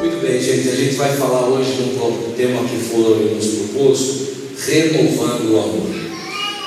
Muito bem, gente, a gente vai falar hoje do tema que foi nos proposto, renovando o amor.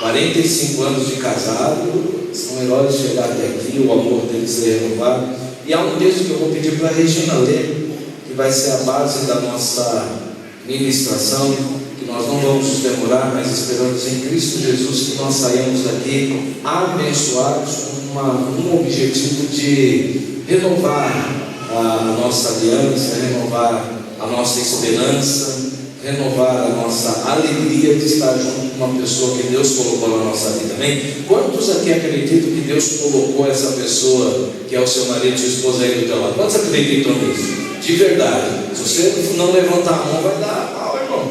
45 anos de casado, são heróis de chegar até aqui, o amor tem que ser renovado. E há um texto que eu vou pedir para a Regina ler, que vai ser a base da nossa ministração, que nós não vamos nos demorar, mas esperamos em Cristo Jesus que nós saímos daqui abençoados com um objetivo de renovar a nossa aliança, renovar a nossa esperança, renovar a nossa alegria de estar junto com uma pessoa que Deus colocou na nossa vida. Amém? Quantos aqui acreditam que Deus colocou essa pessoa que é o seu marido, sua esposa aí do teu lado? Quantos acreditam nisso? De verdade. Se você não levantar a mão, vai dar pau, irmão.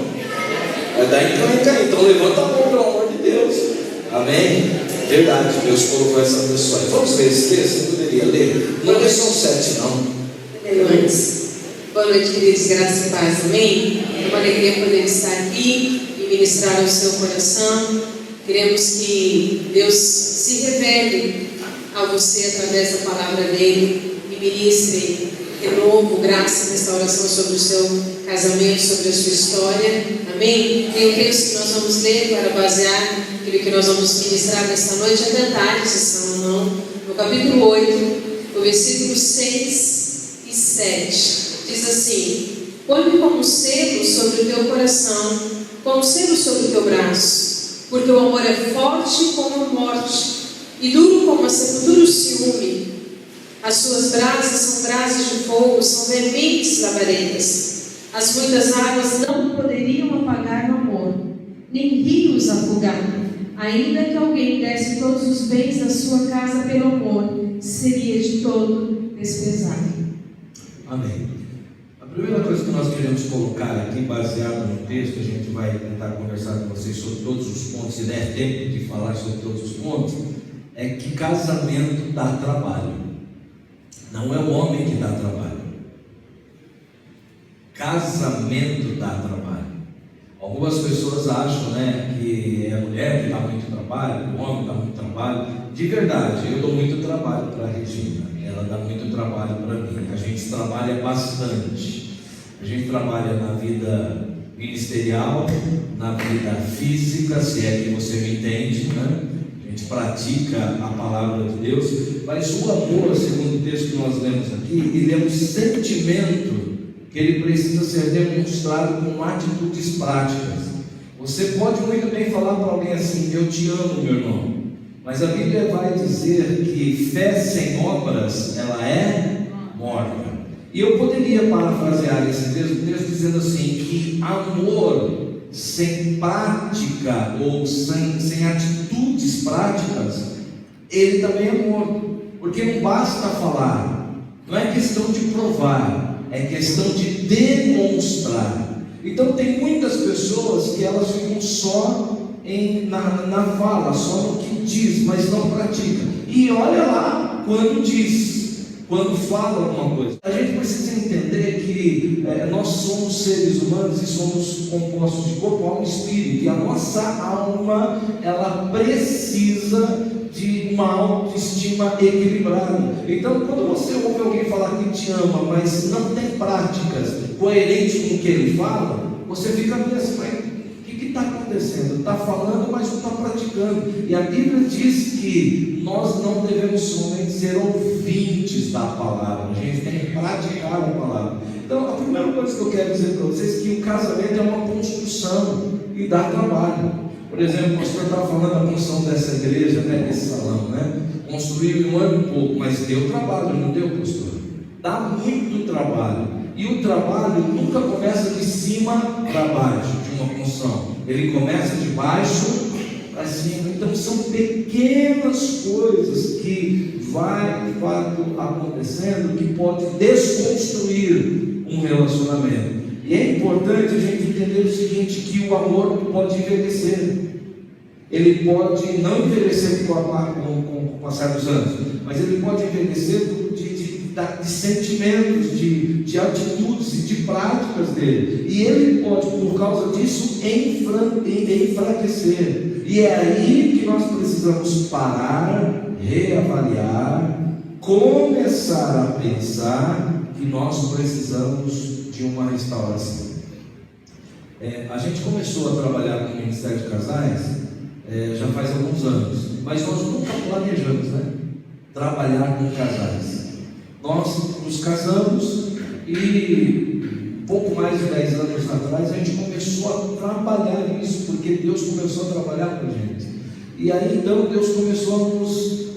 Vai dar encrenca. Então levanta a mão, pelo amor de Deus. Amém? Verdade, Deus colocou essa pessoa. Vamos ler esse texto? Você poderia ler? Não é só 7, não. Antes. Boa noite, queridos, graças e paz, amém? É uma alegria poder estar aqui e ministrar ao seu coração. Queremos que Deus se revele a você através da palavra dele e ministre renovo, graça, restauração sobre o seu casamento, sobre a sua história, amém? Tem um texto que nós vamos ler para basear aquilo que nós vamos ministrar nesta noite, é detalhes, se são ou não, no capítulo 8, no versículo 6 e 7. Diz assim: põe-me como selo sobre o teu coração, como selo sobre o teu braço, porque o amor é forte como a morte, e duro como a sepultura o ciúme. As suas brasas são brasas de fogo, são veementes labaredas. As muitas águas não poderiam apagar o amor, nem rios afogar. Ainda que alguém desse todos os bens da sua casa pelo amor, seria de todo desprezado. Amém. A primeira coisa que nós queremos colocar aqui, baseado no texto, a gente vai tentar conversar com vocês sobre todos os pontos, e der tempo de falar sobre todos os pontos, é que casamento dá trabalho. Não é o homem que dá trabalho. Casamento dá trabalho. Algumas pessoas acham, que é a mulher que dá muito trabalho, o homem dá muito trabalho. De verdade, eu dou muito trabalho para a Regina. Ela dá muito trabalho para mim. A gente trabalha bastante. A gente trabalha na vida ministerial, na vida física, se é que você me entende, A gente pratica a palavra de Deus. Mas o amor, segundo o texto que nós lemos aqui, ele é um sentimento que ele precisa ser demonstrado com atitudes práticas. Você pode muito bem falar para alguém assim: eu te amo, meu irmão. Mas a Bíblia vai dizer que fé sem obras, ela é morta. E eu poderia parafrasear esse texto dizendo assim, que amor sem prática ou sem atitudes práticas, ele também é morto. Porque não basta falar, não é questão de provar, é questão de demonstrar. Então tem muitas pessoas que elas ficam só na fala, só no que diz, mas não pratica. E olha lá quando diz, quando fala alguma coisa. A gente precisa entender que nós somos seres humanos e somos compostos de corpo, alma e espírito. E a nossa alma, ela precisa de uma autoestima equilibrada. Então, quando você ouve alguém falar que te ama, mas não tem práticas coerentes com o que ele fala, você fica meio assim: mas o que está acontecendo? Está falando, mas não está praticando. E a Bíblia diz que nós não devemos somente ser ouvintes da palavra, a gente tem que praticar a palavra. Então, a primeira coisa que eu quero dizer para vocês é que o casamento é uma construção e dá trabalho. Por exemplo, o pastor estava falando da construção dessa igreja, desse salão, construiu em 1 ano e pouco, mas deu trabalho, não deu, pastor? Dá muito trabalho. E o trabalho nunca começa de cima para baixo, de uma construção. Ele começa de baixo para cima. Então são pequenas coisas que vai de fato acontecendo, que pode desconstruir um relacionamento. E é importante a gente entender o seguinte, que o amor pode envelhecer. Ele pode não envelhecer com o passar dos anos, mas ele pode envelhecer de sentimentos, de atitudes e de práticas dele. E ele pode, por causa disso, enfraquecer. E é aí que nós precisamos parar, reavaliar, começar a pensar que nós precisamos de uma restauração. A gente começou a trabalhar com o Ministério de Casais já faz alguns anos, mas nós nunca planejamos, trabalhar com casais. Nós nos casamos e pouco mais de 10 anos atrás a gente começou a trabalhar isso, porque Deus começou a trabalhar com a gente. E aí então Deus começou a nos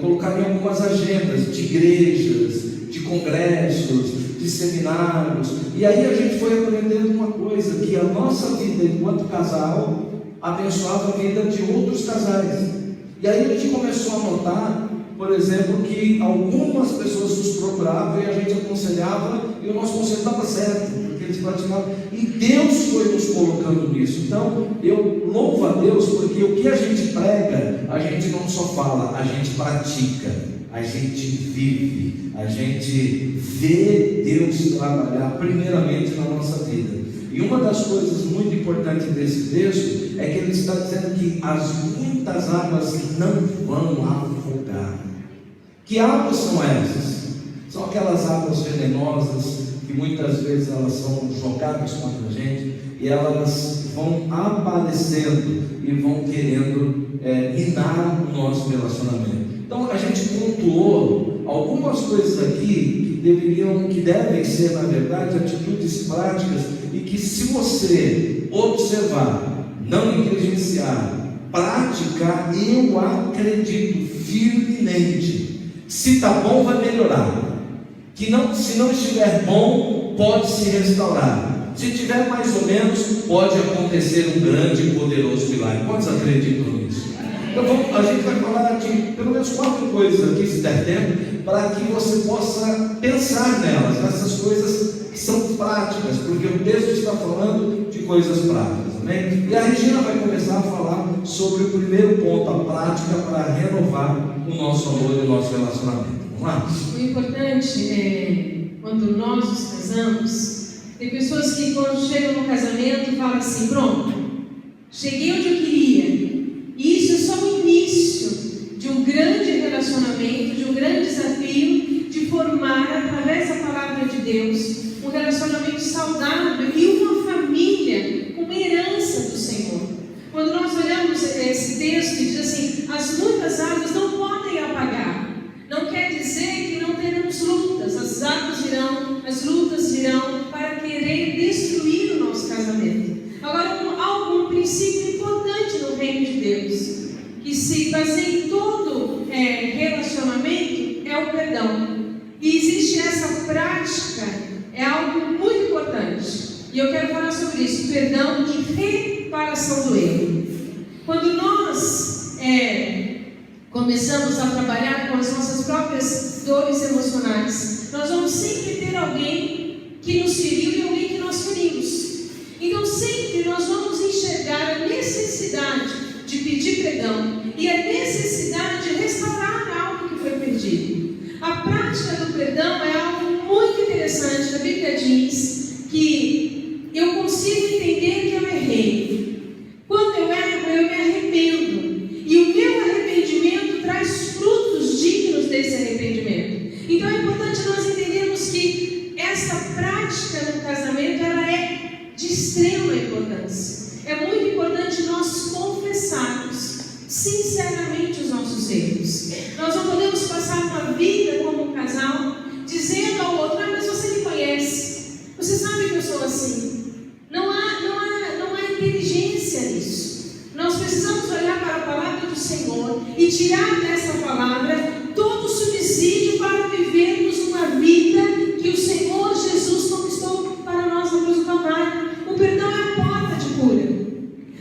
colocar em algumas agendas de igrejas, de congressos, de seminários. E aí a gente foi aprendendo uma coisa, que a nossa vida enquanto casal abençoava a vida de outros casais. E aí a gente começou a notar, por exemplo, que algumas pessoas nos procuravam e a gente aconselhava, e o nosso conselho estava certo, porque eles praticavam, e Deus foi nos colocando nisso. Então eu louvo a Deus, porque o que a gente prega, a gente não só fala, a gente pratica, a gente vive, a gente vê Deus trabalhar primeiramente na nossa vida. E uma das coisas muito importantes desse texto é que ele está dizendo que as muitas águas não vão afogar. Que águas são essas? São aquelas águas venenosas que muitas vezes elas são jogadas contra a gente e elas vão aparecendo e vão querendo minar o nosso relacionamento. Então a gente pontuou algumas coisas aqui que devem ser, na verdade, atitudes práticas e que, se você observar, não negligenciar, praticar, eu acredito firmemente, se está bom vai melhorar, que não, se não estiver bom pode se restaurar, se tiver mais ou menos pode acontecer um grande e poderoso milagre. Quantos acreditam nisso? Então a gente vai falar de pelo menos 4 coisas aqui, se der tempo, para que você possa pensar nelas, nessas coisas que são práticas, porque o texto está falando de coisas práticas, amém? E a Regina vai começar a falar sobre o primeiro ponto, a prática para renovar o nosso amor e o nosso relacionamento. Vamos lá? O importante é, quando nós nos casamos, tem pessoas que quando chegam no casamento falam assim: pronto, cheguei onde eu queria. E isso é só o início de um grande relacionamento, de um grande desafio de formar, através da palavra de Deus, um relacionamento saudável e uma família, uma herança do Senhor. Quando nós olhamos esse texto e diz assim: as muitas águas não podem apagar, não quer dizer que não teremos lutas. As águas virão, as lutas virão para querer destruir o nosso casamento. Agora, um princípio importante no reino de Deus, que se baseia em todo relacionamento, é o perdão. E existe essa prática, é algo muito importante. E eu quero falar sobre isso: perdão e reparação do erro. Quando nós começamos a trabalhar com as nossas próprias dores emocionais, nós vamos sempre ter alguém que nos feriu e alguém que nós ferimos. Então sempre nós vamos enxergar a necessidade de pedir perdão e a necessidade de restaurar algo que foi perdido. A prática do perdão é algo muito interessante. A Bíblia diz que eu consigo entender que eu errei. Quando eu erro, eu me arrependo. E o meu arrependimento traz frutos dignos desse arrependimento. Então é importante nós entendermos que essa prática no casamento, ela é de extrema importância. É muito importante nós confessarmos sinceramente os nossos erros. Nós não podemos passar uma vida como um casal dizendo ao outro: ah, mas você me conhece, você sabe que eu sou assim. Não há inteligência nisso. Nós precisamos olhar para a palavra do Senhor e tirar dessa palavra todo o subsídio para vivermos uma vida que o Senhor Jesus conquistou para nós na cruz do Calvário. O perdão é a porta de cura.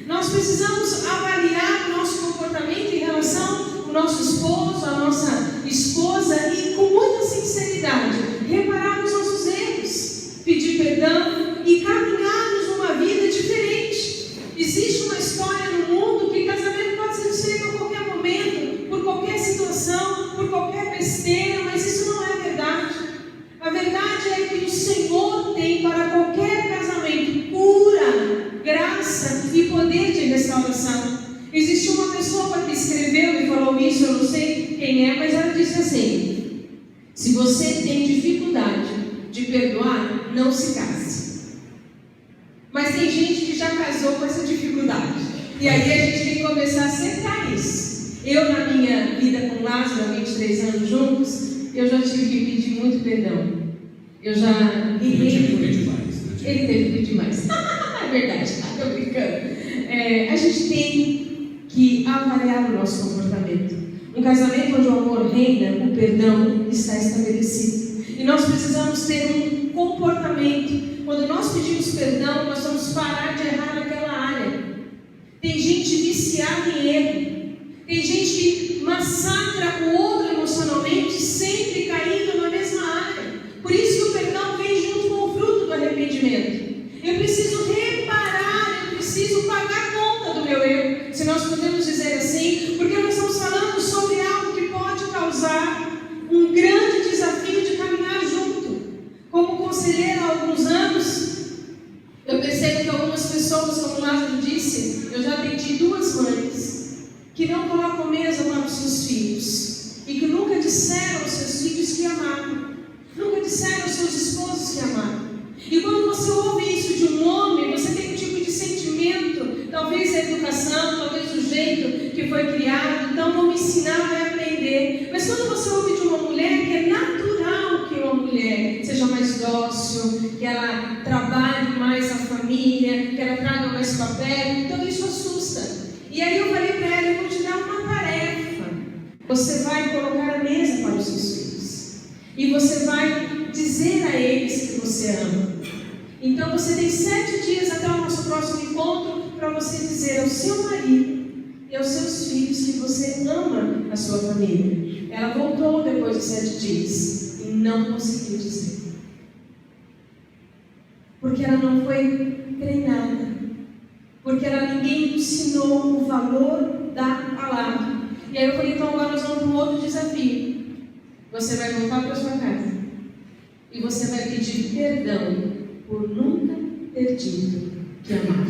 Nós precisamos avaliar o nosso comportamento em relação ao nosso esposo, à nossa esposa, e com muita sinceridade reparar os nossos erros, pedir perdão e caminharmos uma vida diferente. Existe uma história no mundo que casamento pode ser desfeito a qualquer momento, por qualquer situação, por qualquer besteira, mas isso não é verdade. A verdade é que o Senhor tem para qualquer casamento cura, graça e poder de restauração. Existe uma pessoa que escreveu e falou isso, eu não sei quem é, mas ela disse assim: se você tem dificuldade de perdoar, não se case. Mas tem gente que já casou com essa dificuldade. E aí a gente tem que começar a acertar isso. Eu, na minha vida com Lázaro, há 23 anos juntos, eu já tive que pedir muito perdão. Eu já errei. Ele teve que pedir mais. É verdade, estou brincando. A gente tem que avaliar o nosso comportamento. Um casamento onde o amor reina, o perdão está estabelecido. E nós precisamos ter um comportamento. Quando nós pedimos perdão, nós vamos parar de errar naquela área. Tem gente viciada em erro. Tem gente que massacra o outro emocionalmente, sempre caindo na mesma área. Por isso que o perdão vem junto com o fruto do arrependimento. Eu preciso reparar, eu preciso pagar a conta do meu erro, se nós podemos dizer assim, porque nós estamos falando sobre algo que pode causar um grande desafio de caminhar junto. Como conselheira há alguns anos, eu percebo que algumas pessoas, como o Lázaro disse, eu já atendi 2 mães que não colocam mesa para os seus filhos e que nunca disseram aos seus filhos que amavam, nunca disseram aos seus esposos que amavam. E quando você ouve isso de um homem, você tem um tipo de sentimento, talvez a educação, talvez o jeito que foi criado, então vão me ensinar, vai aprender. Mas quando você ouve de uma mulher, que é natural que uma mulher seja mais dócil, que ela trabalhe mais a família, que ela traga mais papel, então isso assusta. E aí eu falei para ela: eu vou te dar uma tarefa. Você vai colocar a mesa para os seus filhos. E você vai dizer a eles que você ama. Então você tem 7 dias até o nosso próximo encontro para você dizer ao seu marido e aos seus filhos que você ama a sua família. Ela voltou depois de 7 dias e não conseguiu dizer. Porque ela não foi treinada. Porque ninguém ensinou o valor da palavra. E aí eu falei: então agora nós vamos para um outro desafio. Você vai voltar para a sua casa e você vai pedir perdão por nunca ter dito que amava.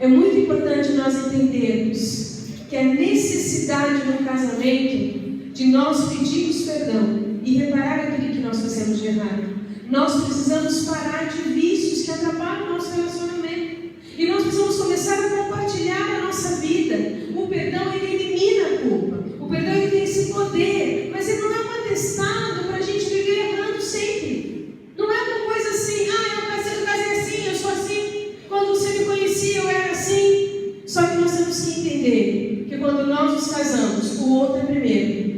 É muito importante nós entendermos que a necessidade no casamento de nós pedirmos perdão e reparar aquilo que nós fazemos de errado. Nós precisamos parar de vícios que atrapalham o nosso relacionamento. E nós precisamos começar a compartilhar a nossa vida. O perdão, ele elimina a culpa. O perdão, ele tem esse poder. Mas ele não é um atestado para a gente viver errando sempre. Não é uma coisa assim: eu casei assim, eu sou assim. Quando você me conhecia, eu era assim. Só que nós temos que entender que quando nós nos casamos, o outro é primeiro.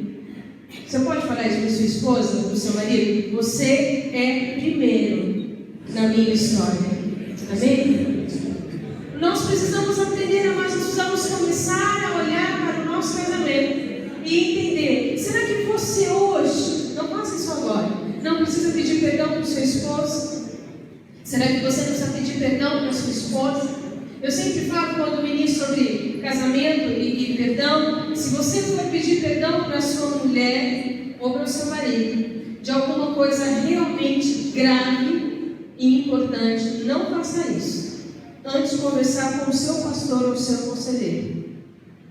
Você pode falar isso para sua esposa, para o seu marido? Você é primeiro na minha história. Amém? Nós precisamos aprender, mas nós precisamos começar a olhar para o nosso casamento e entender: será que você hoje, não faça isso agora, não precisa pedir perdão para o seu esposo? Será que você não precisa pedir perdão para a sua esposa? Eu sempre falo, quando ministro sobre casamento e perdão, se você for pedir perdão para a sua mulher ou para o seu marido de alguma coisa realmente grave e importante, não faça isso antes de conversar com o seu pastor ou o seu conselheiro,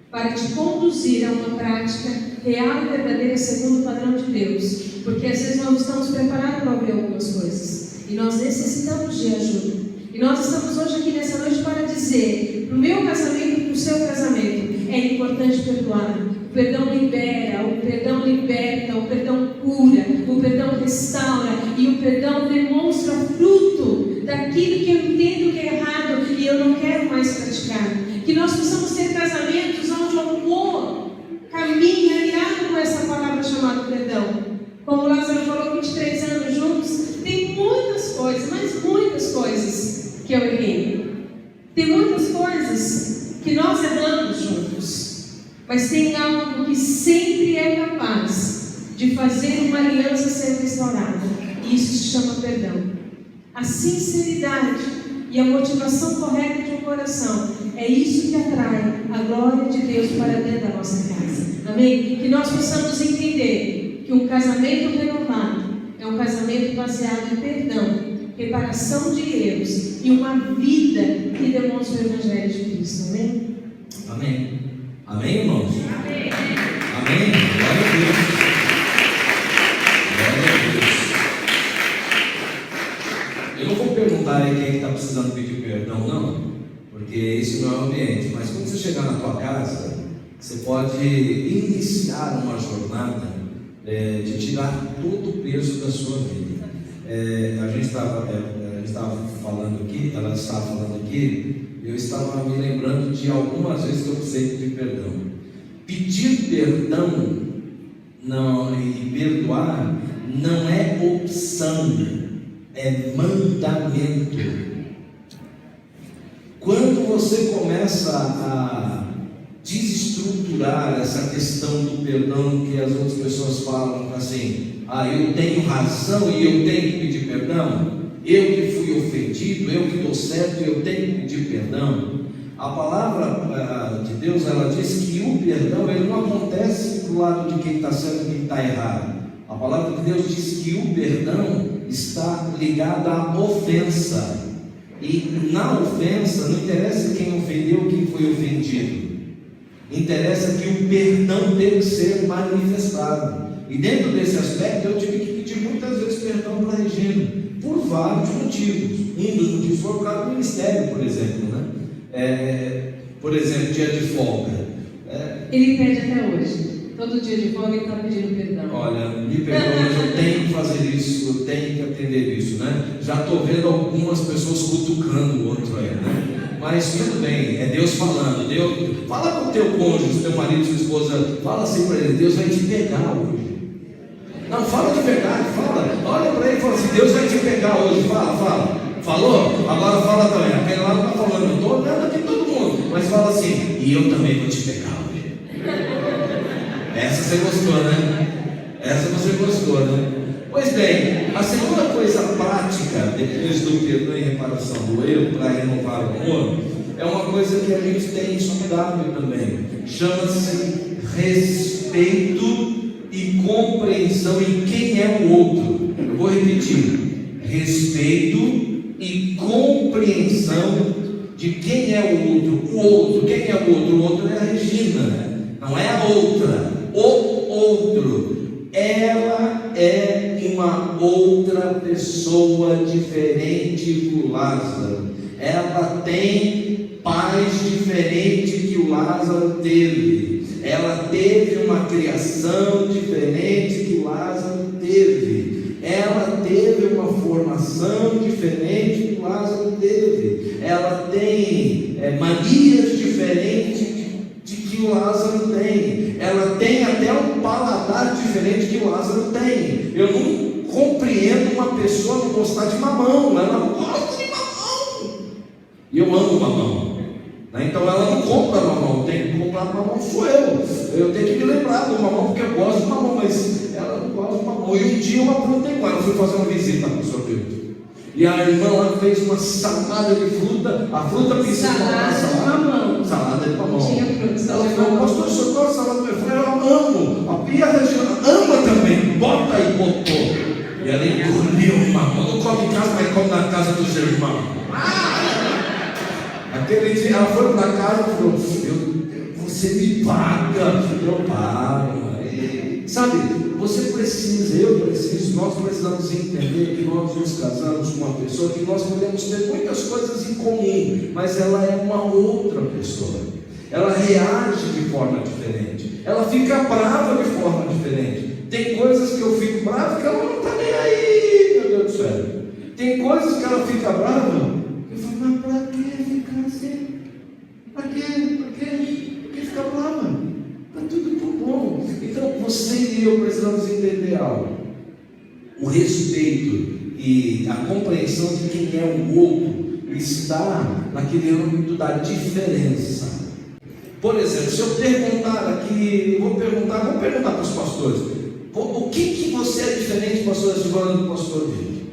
para te conduzir a uma prática real e verdadeira segundo o padrão de Deus, porque às vezes nós não estamos preparados para ouvir algumas coisas e nós necessitamos de ajuda. E nós estamos hoje aqui nessa noite para dizer: para o meu casamento e para o seu casamento é importante perdoar. O perdão libera, o perdão liberta, o perdão cura, o perdão restaura e o perdão demonstra fruto daquilo que eu entendo que é errado e eu não quero mais praticar. Que nós possamos ter casamentos onde o amor caminha alinhado com essa palavra chamada perdão. Como o Lázaro falou, 23 anos juntos, tem muitas coisas, mas muitas coisas que eu errei. Tem muitas coisas que nós erramos juntos. Mas tem algo que sempre é capaz de fazer uma aliança ser restaurada. E isso se chama perdão. A sinceridade e a motivação correta de um coração é isso que atrai a glória de Deus para dentro da nossa casa. Amém? Que nós possamos entender que um casamento renovado é um casamento baseado em perdão, reparação de erros e uma vida que demonstra o Evangelho de Cristo. Amém? Amém. Amém, irmãos? Amém. Amém. Glória a Deus. Glória a Deus. Eu não vou perguntar aí quem está precisando pedir perdão, não, porque esse não é o ambiente. Mas quando você chegar na tua casa, você pode iniciar uma jornada de tirar todo o peso da sua vida. A gente estava falando aqui, ela estava falando aqui, eu estava me lembrando de algumas vezes que eu precisei pedir perdão. Pedir perdão e perdoar não é opção, é mandamento. Quando você começa a desestruturar essa questão do perdão, que as outras pessoas falam assim: eu tenho razão e eu tenho que pedir perdão, eu que fui ofendido, eu que estou certo, eu tenho que pedir perdão. A palavra de Deus, ela diz que o perdão, ele não acontece do lado de quem está certo e quem está errado. A palavra de Deus diz que o perdão está ligado à ofensa, e na ofensa não interessa quem ofendeu ou quem foi ofendido, interessa que o perdão tem que ser manifestado. E dentro desse aspecto eu tive que pedir muitas vezes perdão para a Regina, por vários motivos. Um dos motivos foi por causa do ministério, por exemplo, né? Por exemplo, dia de folga. Ele pede até hoje. Todo dia de folga ele está pedindo perdão. Olha, me perdoa, mas eu tenho que fazer isso, eu tenho que atender isso, né? Já estou vendo algumas pessoas cutucando o outro aí, né? Mas tudo bem, é Deus falando. Deus, fala com o teu cônjuge, teu marido, sua esposa, fala assim para ele: Deus vai te pegar hoje. Não, fala de verdade, fala. Olha para ele e fala assim: Deus vai te pegar hoje. Fala. Falou? Agora fala também. Aquele lá não está falando, eu estou olhando aqui todo mundo. Mas fala assim: e eu também vou te pegar hoje. Essa você gostou, né? Essa você gostou, né? Pois bem, a segunda coisa prática, depois do perdão e reparação do erro, para renovar o amor, é uma coisa que a gente tem estudado também. Chama-se respeito e compreensão em quem é o outro. Eu vou repetir: respeito e compreensão de quem é o outro. O outro, quem é o outro? O outro é a Regina, né? Não é a outra. O outro, ela é uma outra pessoa diferente do Lázaro. Ela tem pais diferentes que o Lázaro teve. Ela teve uma criação diferente que o Lázaro teve. Ela teve uma formação diferente que o Lázaro teve. Ela tem manias diferentes de que o Lázaro tem. Ela tem até um paladar diferente que o Lázaro tem. Eu não compreendo uma pessoa não gostar de mamão. Ela não gosta de mamão. E eu amo mamão. Então ela não compra mamão. Tem que comprar mamão sou eu. Eu tenho que me lembrar do mamão porque eu gosto de mamão, mas ela não gosta de mamão. E um dia eu aprontei com ela. Eu fui fazer uma visita para o Sr. Pedro. E a irmã lá fez uma salada de fruta. A fruta principal da salada. Salada de mamão. Tinha fruta. Ela falou: pastor, o senhor gosta de salada de mamão? Eu amo. A Pia Regina ama também. Bota aí, botou. E ela engoliu o mamão. Não come em casa, mas come na casa dos irmãos. Aquele dia ela foi para casa e falou: você me paga. Eu pago. Sabe, você precisa, eu preciso, nós precisamos entender que nós nos casamos com uma pessoa que nós podemos ter muitas coisas em comum, mas ela é uma outra pessoa. Ela reage de forma diferente, ela fica brava de forma diferente. Tem coisas que eu fico bravo que ela não está nem aí, meu Deus do céu. Tem coisas que ela fica brava, eu falo: mas para que ficar assim? Para quê? Por que ficar brava? Está tudo tão bom. Então você e eu precisamos entender algo. O respeito e a compreensão de quem é o outro está naquele âmbito da diferença. Por exemplo, se eu perguntar aqui, vou perguntar para os pastores: o que você é diferente, pastor Silvana, do pastor Vitor?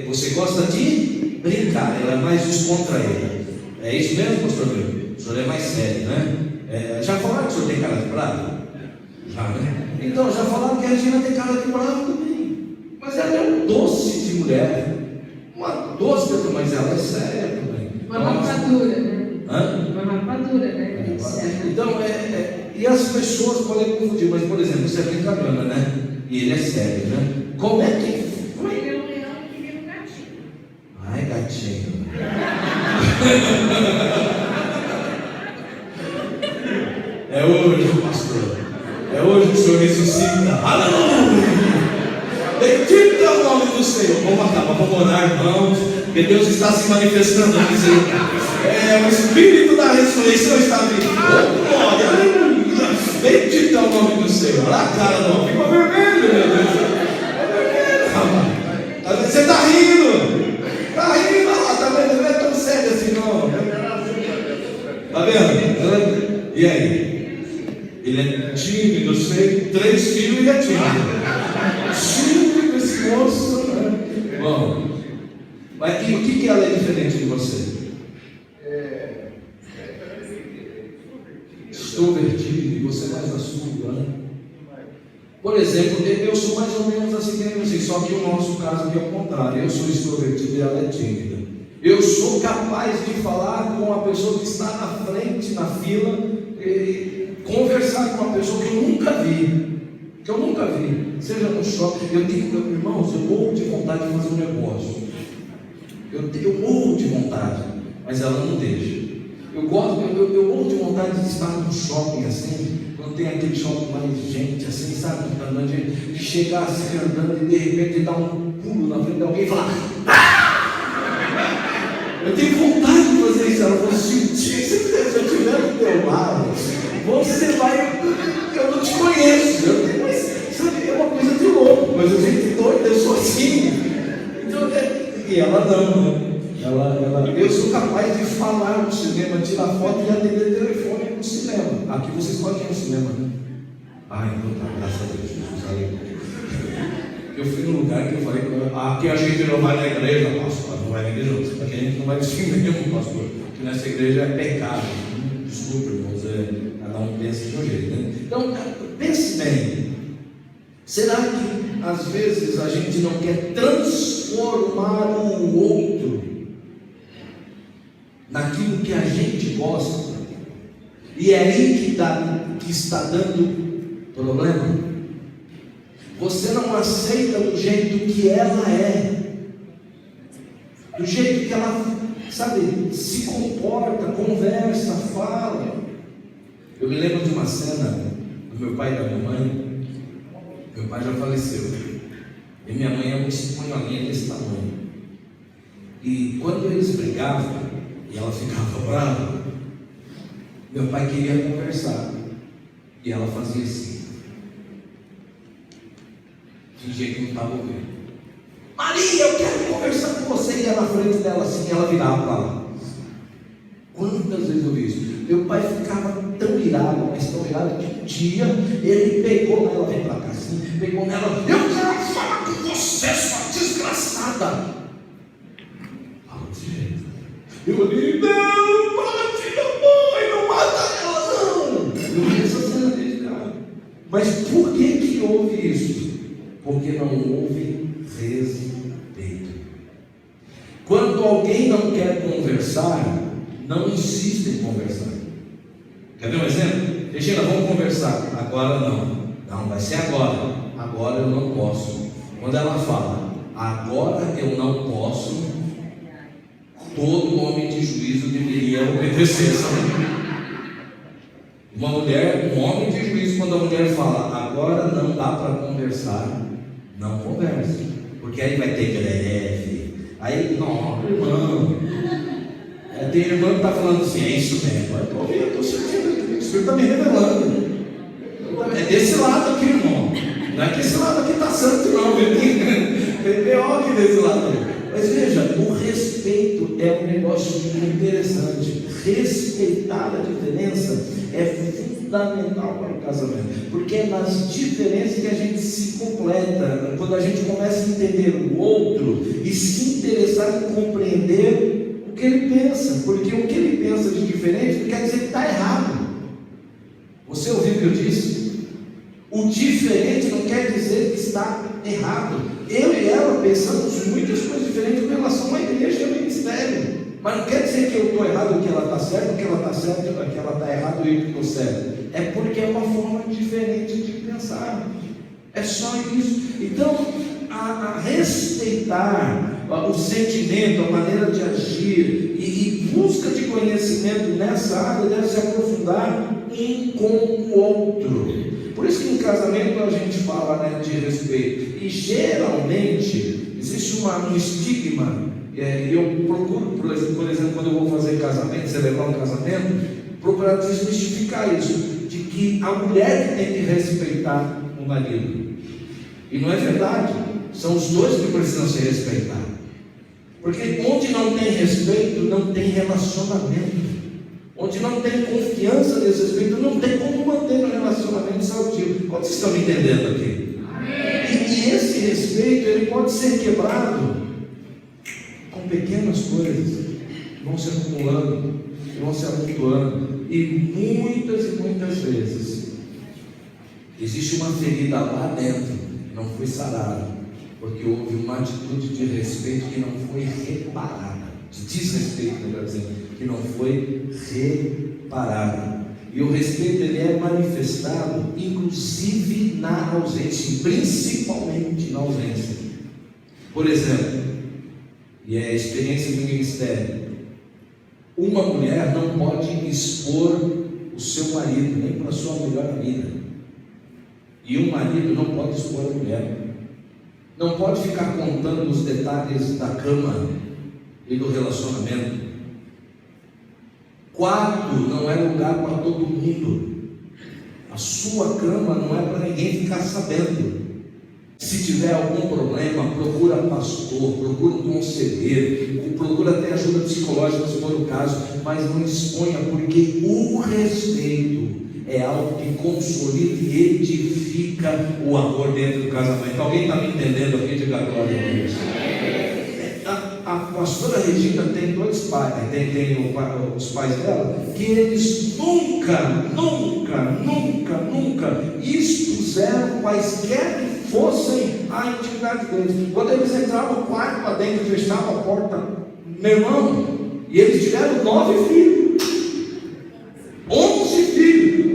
Você gosta de brincar, ela é mais descontraída. É isso mesmo, pastor Vitor? O senhor é mais sério, né? Já falaram que o senhor tem cara de bravo? Já, né? Então, já falaram que a Regina tem cara de bravo também. Mas ela é um doce de mulher. Uma doce, mas ela é séria também. Uma rapadura, né? Hã? Uma rapadura, né? Então, e as pessoas podem confundir, mas, por exemplo, você é brincadeira, né? E ele é sério, né? Como é que. Ele é um leão que vira um gatinho. Ai, gatinho. É hoje, pastor. É hoje que o Senhor ressuscita. Aleluia! Bendito é o nome do Senhor. Vamos orar, irmãos, porque Deus está se manifestando aqui, Senhor. O Espírito da ressurreição está vindo. Oh, glória, aleluia. Bendito é o nome do Senhor. Olha a cara, não. Ficou vermelho, meu Deus. Você está rindo. Está rindo, olha lá, está vendo? Não é tão sério assim, não. Está vendo? E aí? Ele é tímido, eu sei. 3 filhos e é tímido. Tímido esse moço, né? Bom, mas o que ela é diferente de você? Extrovertido, e você mais na sua, né? Por exemplo, eu sou mais ou menos assim, só que o nosso caso aqui é o contrário. Eu sou extrovertido e ela é tímida. Eu sou capaz de falar com a pessoa que está na frente, na fila, e conversar com uma pessoa que eu nunca vi. Seja no shopping. Irmãos, eu morro de vontade de fazer um negócio. Eu morro de vontade, mas ela não deixa. Eu morro de vontade de estar num shopping assim, quando tem aquele shopping mais gente assim, sabe? De chegar assim andando e de repente dar um pulo na frente de alguém e falar: "Ah!" Eu tenho vontade de fazer isso. Ela falou: "Sentir, se eu estiver do teu lado, você vai. Eu não te conheço. É uma coisa de louco, mas eu gente doido, eu sou assim." Então, e ela não, né? Eu sou capaz de falar no cinema, tirar foto e atender telefone no cinema. Aqui vocês podem ir no cinema, né? Ai, então tá, graças a Deus, Jesus. Eu fui num lugar que eu falei: aqui a gente não vai na igreja, pastor. Não vai na igreja, aqui a gente não vai no cinema, pastor. Porque nessa igreja é pecado. Desculpa, irmãos, cada um pensa de um jeito, né? Então, pense bem. Será que às vezes a gente não quer transformar o outro naquilo que a gente gosta? E é aí que está dando problema. Você não aceita do jeito que ela é, do jeito que ela, sabe, se comporta, conversa, fala. Eu me lembro de uma cena do meu pai e da minha mãe. Meu pai já faleceu e minha mãe é uma espanholinha desse tamanho. E quando eles brigavam e ela ficava brava, meu pai queria conversar e ela fazia assim, fingia que não estava ouvindo. Maria, eu quero conversar com você. E ia na frente dela assim, ela virava para lá. Quantas vezes eu vi isso? Meu pai ficava tão irado, mas tão irado, que um dia ele pegou nela, vem para cá assim, pegou nela: eu quero falar com você, sua desgraçada. Fala desse jeito. Eu falei: não, bate na mãe, não mata ela, não. Eu vi essa cena desde lá. Mas por que houve isso? Porque não houve respeito. Quando alguém não quer conversar, não insiste em conversar. Quer ver um exemplo? Regina, vamos conversar. Agora não. Não, vai ser agora. Agora eu não posso. Quando ela fala, agora eu não posso, todo homem de juízo deveria obedecer. Um homem de juízo, quando a mulher fala, agora não dá para conversar, não converse. Porque aí vai ter greve. Aí, não, irmão. Tem irmã que está falando assim: é isso mesmo. Eu estou sentindo, o Espírito está me revelando. É desse lado aqui, irmão. Não é que esse lado aqui está santo, não. Tem pior aqui desse lado. Mas veja, o respeito é um negócio interessante. Respeitar a diferença é fundamental para o casamento, porque é nas diferenças que a gente se completa. Quando a gente começa a entender o outro e se interessar em compreender o que ele pensa, porque o que ele pensa de diferente não quer dizer que está errado. Você ouviu o que eu disse? O diferente não quer dizer que está errado. Eu e ela pensamos muitas coisas diferentes com relação à igreja e ao ministério. Mas não quer dizer que eu estou errado ou que ela está certa, ou que ela está certa, ou que ela está errada e eu estou certo. É porque é uma forma diferente de pensar. É só isso. Então, a respeitar o sentimento, a maneira de agir e busca de conhecimento nessa área deve se aprofundar um com o outro. Por isso que em casamento a gente fala, né, de respeito. E geralmente existe um estigma. Eu procuro, por exemplo, quando eu vou fazer casamento, celebrar um casamento, procurar desmistificar isso, de que a mulher que tem que respeitar o marido. E não é verdade. São os dois que precisam se respeitar. Porque onde não tem respeito, não tem relacionamento. Onde não tem confiança nesse respeito, não tem como manter um relacionamento saudável. Quantos estão me entendendo aqui? E esse respeito, ele pode ser quebrado com pequenas coisas, vão se acumulando, vão se amontoando, e muitas vezes existe uma ferida lá dentro que não foi sarada, porque houve uma atitude de respeito que não foi reparada, de desrespeito, melhor dizendo, que não foi reparada. E o respeito, ele é manifestado inclusive na ausência, principalmente na ausência. Por exemplo, e é a experiência do ministério, uma mulher não pode expor o seu marido, nem para a sua melhor amiga. E um marido não pode expor a mulher. Não pode ficar contando os detalhes da cama e do relacionamento. Quarto não é lugar para todo mundo. A sua cama não é para ninguém ficar sabendo. Se tiver algum problema, procura pastor, procura um conselheiro, procura até ajuda psicológica se for o caso, mas não exponha, porque o respeito é algo que consolida e edifica o amor dentro do casamento. Alguém está me entendendo aqui? Diga glória a Deus. A pastora Regina tem dois pais, tem os pais dela, que eles nunca expuseram quaisquer que fossem a intimidade deles. Quando eles entravam no quarto lá dentro, fechavam a porta, meu irmão, e eles tiveram 9 filhos, 11 filhos.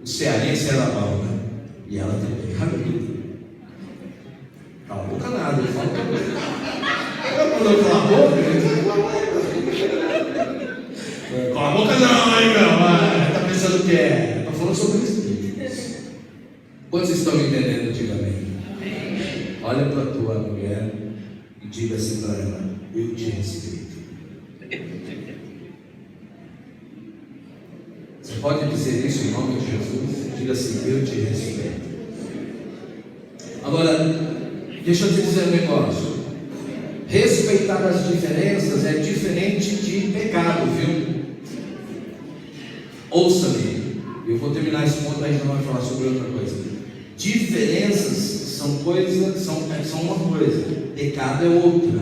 O cearense era bom, né? E ela também. Cala a boca nada, eu falo quando eu cala a boca, cala a boca não, hein, meu? Está pensando o que é? Estou falando sobre isso. Quantos estão me entendendo? Diga amém. Olha para a tua mulher e diga assim para ela: eu te respeito. Você pode dizer isso em nome de Jesus? Diga assim: eu te respeito. Agora, deixa eu te dizer um negócio. Respeitar as diferenças é diferente de pecado, viu? Ouça-me, eu vou terminar esse ponto, aí a gente vai falar sobre outra coisa. Diferenças são coisas, são uma coisa, pecado é outra.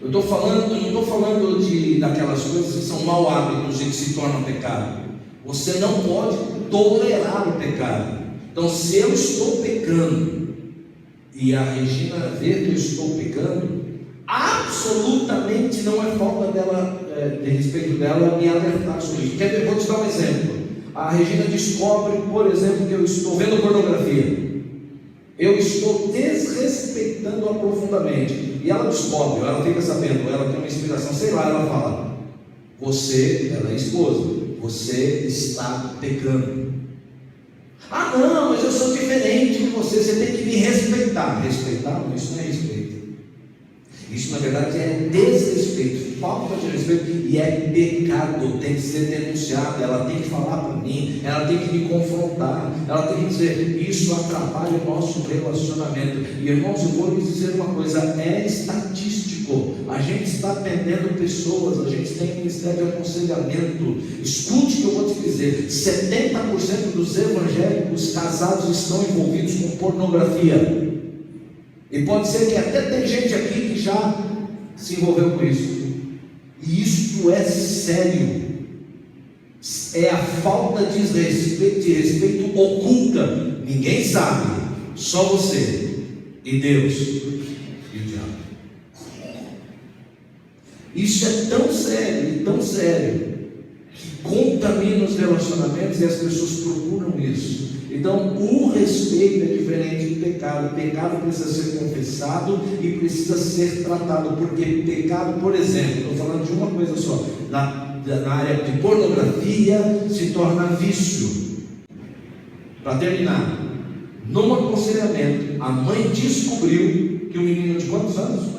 Eu não estou falando daquelas coisas que são mau hábitos e que se tornam pecado. Você não pode tolerar o pecado. Então, se eu estou pecando e a Regina vê que eu estou pecando, absolutamente não é falta dela, de respeito dela, me alertar sobre isso. Quer ver? Vou te dar um exemplo. A Regina descobre, por exemplo, que eu estou vendo pornografia. Eu estou desrespeitando-a profundamente. E ela descobre, ela fica sabendo, ela tem uma inspiração, sei lá, ela fala: você, ela é esposa, você está pecando. Ah, não, mas eu sou diferente de você, você tem que me respeitar. Respeitar? Não, isso não é respeito. Isso, na verdade, é desrespeito, falta de respeito, e é pecado, tem que ser denunciado. Ela tem que falar para mim, ela tem que me confrontar, ela tem que dizer: isso atrapalha o nosso relacionamento. E, irmãos, eu vou lhes dizer uma coisa: é estatístico. A gente está atendendo pessoas, a gente tem ministério de aconselhamento. Escute o que eu vou te dizer: 70% dos evangélicos casados estão envolvidos com pornografia. E pode ser que até tem gente aqui que já se envolveu com isso. E isto é sério. É a falta de respeito oculta. Ninguém sabe, só você e Deus e o diabo. Isso é tão sério, que contamina os relacionamentos e as pessoas procuram isso. Então, o respeito é diferente do pecado. O pecado precisa ser confessado e precisa ser tratado, porque pecado, por exemplo, estou falando de uma coisa só, na área de pornografia se torna vício. Para terminar, num aconselhamento, a mãe descobriu que o menino de quantos anos?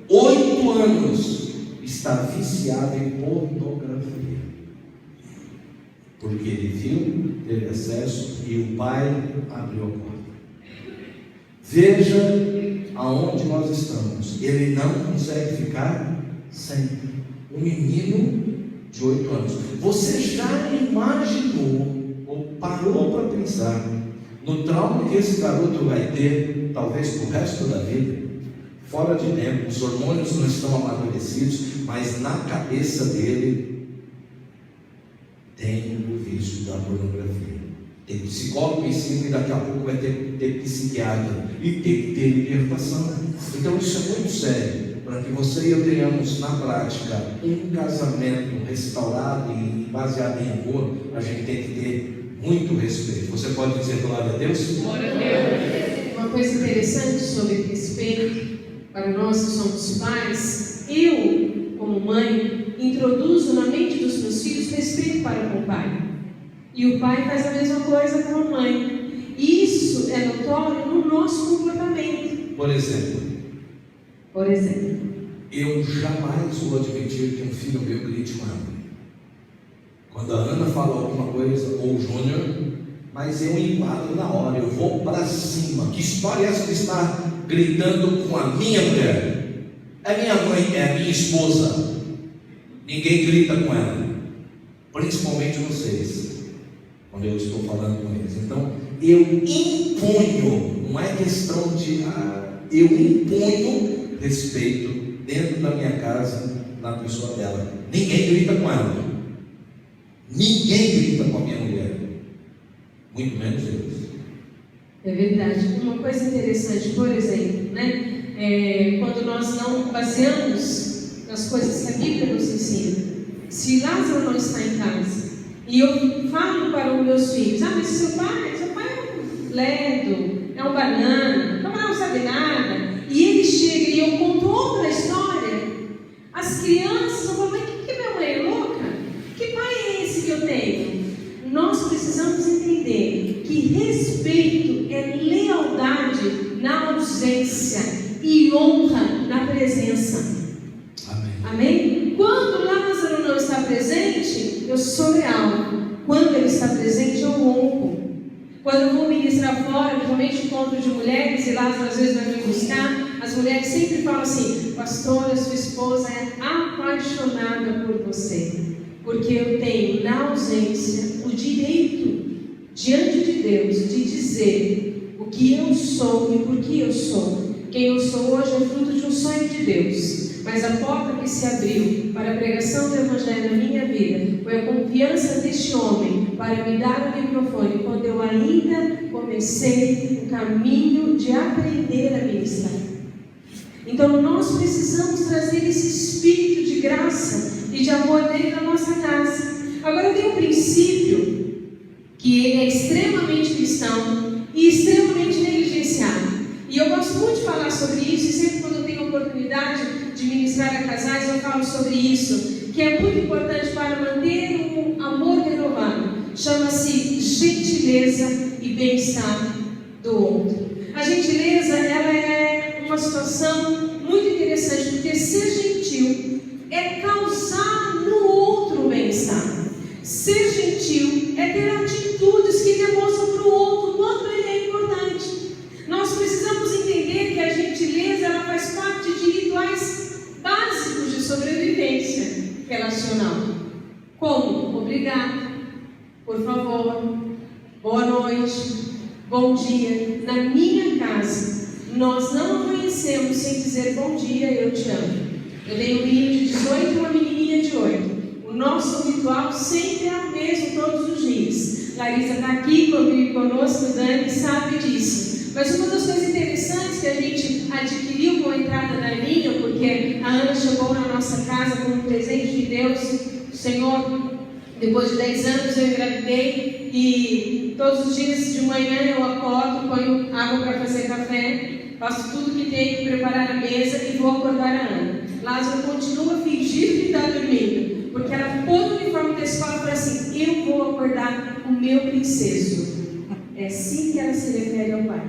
8 anos está viciado em pornografia. Porque ele viu, teve acesso e o pai abriu a porta. Veja aonde nós estamos. Ele não consegue ficar sem. Um menino de 8 anos. Você já imaginou ou parou para pensar no trauma que esse garoto vai ter, talvez para o resto da vida? Fora de tempo, os hormônios não estão amadurecidos, mas na cabeça dele tem o vício da pornografia. Tem psicólogo em cima e daqui a pouco vai ter psiquiatra e tem que ter libertação. Então isso é muito sério. Para que você e eu tenhamos na prática um casamento restaurado e baseado em amor, a gente tem que ter muito respeito. Você pode dizer glória a Deus? Glória a Deus. Uma coisa interessante sobre respeito, para nós que somos pais, eu, como mãe, introduzo na mente dos meus filhos respeito para com o pai. E o pai faz a mesma coisa com a mãe. Isso é notório no nosso comportamento. Por exemplo, eu jamais vou admitir que um filho meu grite com ela. Quando a Ana fala alguma coisa, ou o Júnior, mas eu enquadro na hora, eu vou para cima. Que história é essa que está gritando com a minha mulher? É minha mãe, é a minha esposa. Ninguém grita com ela, principalmente vocês, quando eu estou falando com eles. Então, eu imponho, não é questão de eu imponho respeito dentro da minha casa, na pessoa dela. Ninguém grita com ela, ninguém grita com a minha mulher, muito menos eles. É verdade. Uma coisa interessante, por exemplo, quando nós não baseamos nas coisas que a Bíblia nos ensina. Se Lázaro não está em casa e eu falo para os meus filhos: mas seu pai é um ledo, é um banana, não sabe nada, e ele chega e eu conto outra história, as crianças vão falar: mas que minha mãe é louca? Que pai é esse que eu tenho? Nós precisamos entender que respeito é lealdade na ausência e honra na presença. Amém? Quando Lázaro não está presente, eu sou leal. Quando ele está presente, eu honro. Quando eu vou ministrar fora, principalmente encontro de mulheres, e Lázaro às vezes vai me buscar, as mulheres sempre falam assim: pastora, sua esposa é apaixonada por você, porque eu tenho na ausência o direito diante de Deus de dizer o que eu sou e por que eu sou. Quem eu sou hoje é fruto de um sonho de Deus. Mas a porta que se abriu para a pregação do Evangelho na minha vida foi a confiança deste homem para me dar o microfone quando eu ainda comecei o caminho de aprender a ministrar. Então nós precisamos trazer esse espírito de graça e de amor dele na nossa casa. Agora tem um princípio que ele é extremamente cristão e extremamente negligenciado. E eu gosto muito de falar sobre isso, e sempre quando eu tenho oportunidade de ministrar a casais, eu falo sobre isso, que é muito importante para manter um amor renovado. Chama-se gentileza e bem-estar do outro. A gentileza, ela é uma situação muito interessante, porque ser gentil é causar no outro bem-estar. Ser gentil é ter atitudes que demonstram para o outro o quanto ele é importante. Nós precisamos entender que a gentileza ela faz parte de rituais básicos de sobrevivência relacional. Como? Obrigado, por favor, boa noite, bom dia. Na minha casa, nós não amanhecemos sem dizer bom dia, eu te amo. Eu tenho um menino de 18 e uma menininha de 8. O nosso ritual sempre é o mesmo todos os dias. Larissa está aqui conosco, Dani sabe disso. Mas uma das coisas interessantes que a gente adquiriu com a entrada da Aninha, porque a Ana chegou na nossa nossa casa como presente de Deus. O Senhor, depois de 10 anos eu engravidei e todos os dias de manhã eu acordo, ponho água para fazer café, faço tudo que tem que preparar a mesa e vou acordar a Ana. Lázaro continua fingindo que está dormindo, porque ela pôs o uniforme da escola e falou assim: eu vou acordar o meu princeso. É assim que ela se refere ao pai.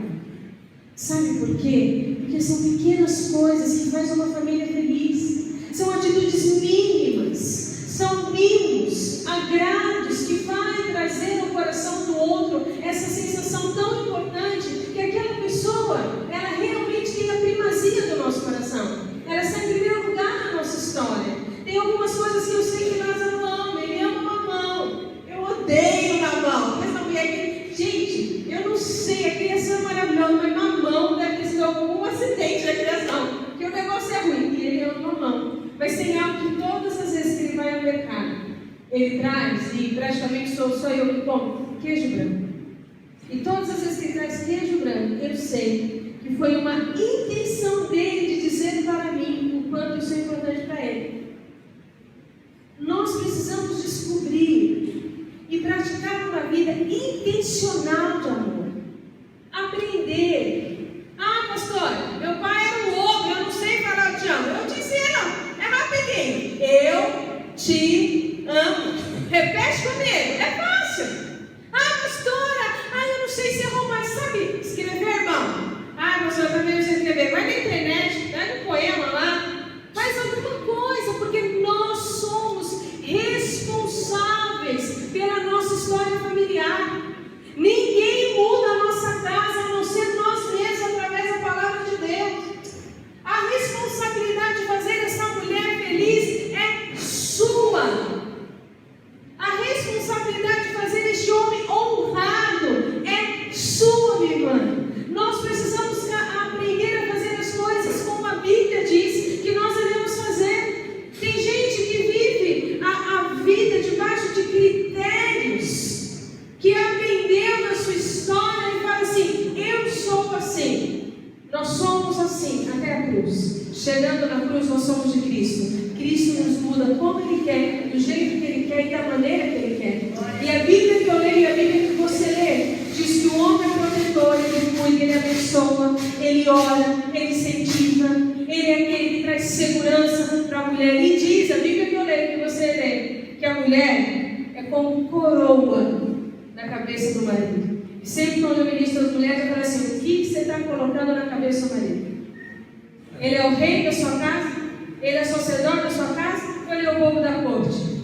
Sabe por quê? Porque são pequenas coisas que fazem uma família feliz. São atitudes mínimas, são mimos, agrados que vai trazer no coração do outro essa sensação tão importante que aquela pessoa, ela realmente tem a primazia do nosso coração. Ela está em primeiro lugar na nossa história. Tem algumas coisas que eu sei que Lázaro ama. Ele ama mamão. Eu odeio mamão. Mas não é que... Gente, eu não sei, a criação é maravilhosa, mas mamão deve ter sido algum acidente da criação, porque o negócio é ruim e ele ama mamão. Mas tem algo que todas as vezes que ele vai ao mercado, ele traz, e praticamente sou eu que como, queijo branco. E todas as vezes que ele traz queijo branco, eu sei que foi uma intenção dele de dizer para mim o quanto isso é importante para ele. Nós precisamos descobrir e praticar uma vida intencional de amor. Aprender. Ah, pastor, meu pai era um ogro, eu não sei falar eu te amo. Eu te ensino, é rapidinho. Eu te amo. Repete comigo, é fácil. Ah, pastora, eu não sei se errou, mas sabe escrever, irmão? Ah, pastor, eu também não sei escrever. Vai na internet, pega um poema lá, faz alguma coisa, porque nós somos responsáveis pela nossa história familiar. Ninguém muda a nossa casa a não ser nós mesmos através da palavra de Deus. A responsabilidade de fazer essa mulher feliz é sua. A responsabilidade de fazer este homem honrado é sua, minha irmã. Nós precisamos aprender a fazer as coisas como a Bíblia diz que nós devemos fazer. Tem gente que vive a vida debaixo de critérios, que aprendeu na sua história e fala assim: eu sou assim. Nós somos assim até a cruz. Chegando na cruz, nós somos de Cristo. Cristo nos muda como Ele quer, do jeito que Ele quer e da maneira que Ele quer. E a Bíblia que eu leio e a Bíblia que você lê diz que o homem é protetor, ele cuida, ele abençoa, ele ora, ele incentiva, ele é aquele que traz segurança para a mulher. E diz, a Bíblia que eu leio, que você lê, que a mulher é como coroa na cabeça do marido. E sempre quando eu ministro às mulheres, eu falo assim: o que você está colocando na cabeça do marido? Ele é o rei da sua casa? Ele é sacerdote da sua casa? Ou ele é o povo da corte?